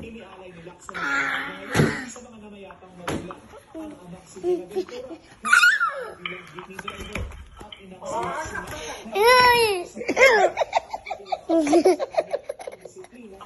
Inialay ni Lacson sa mga namayapang magulang ang anak si Bea Ventura bilang jeepney driver at inang si Lacson na disiplina